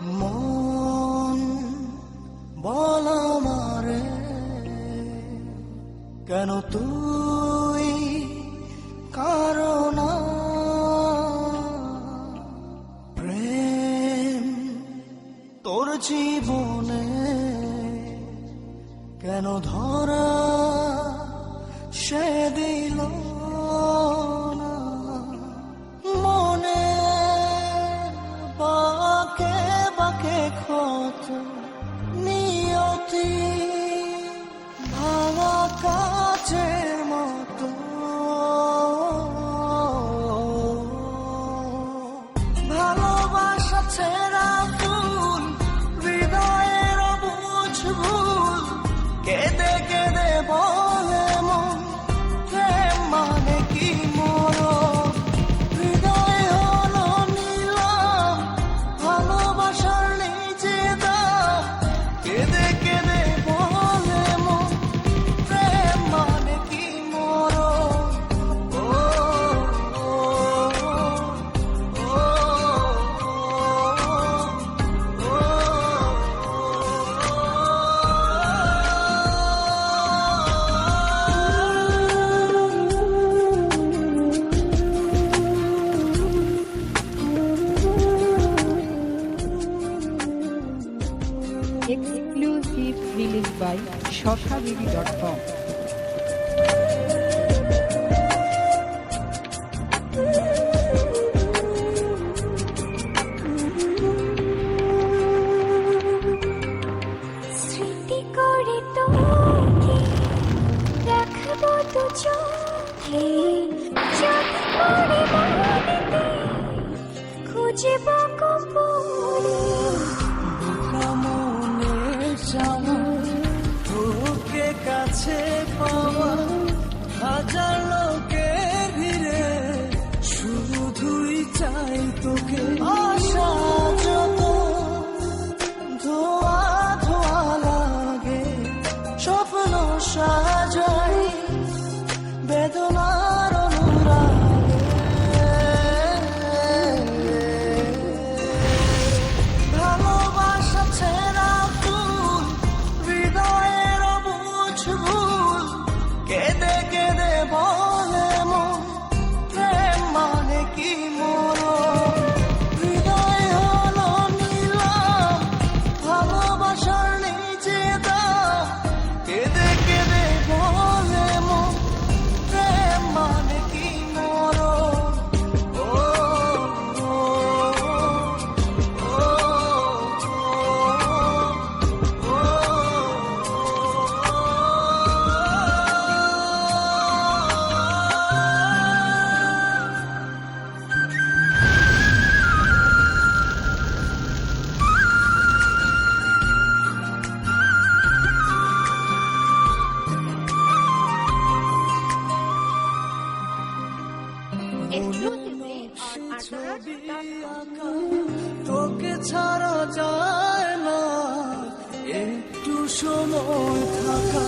মন বল আমারে কেন তুই কারণ প্রেম তোর জীবনে কেন ধরা সে দিল না মনে বাকে বাকে ক্ষত নিয়তি ভাঙা কাচের মতো ভালোবাসা ছেঁড়া ফুল হৃদয়ের বুঝ ভুল কেঁদে কেঁদে বলে মন প্রেম মানে কি মরণ হৃদয় হলো নিলাম ভালোবাসার নিজে দাম কেঁদে কেঁদে বলে মন প্রেম মানে কি মরণ ও Exclusive released by shoshababy.com. স্মৃতি করে তোকে রাখবো তো চোখে যদি পড়ে মনেতে খুঁজব গোপনে মনের চাওয়া তোকে কাছে পাওয়া হাজার লোকের ভিড়ে শুধুই চাই তোকে আশা যত ধোয়া ধোয়া লাগে স্বপ্ন সাজাই বেদনার অনুরাগে ভালোবাসা ছেঁড়া ফুল হৃদয়ের বুঝ ভুল কেঁদে কেঁদে বলে মন প্রেম মানে কি মরণ হৃদয় হলো নিলাম ভালোবাসার নিজে দাম কেঁদে কেঁদে বলে মন প্রেম মানে কি মরণ ও Exclusively on Artharas.com. তোকে ছাড়া যায় না একটু সময় থাকা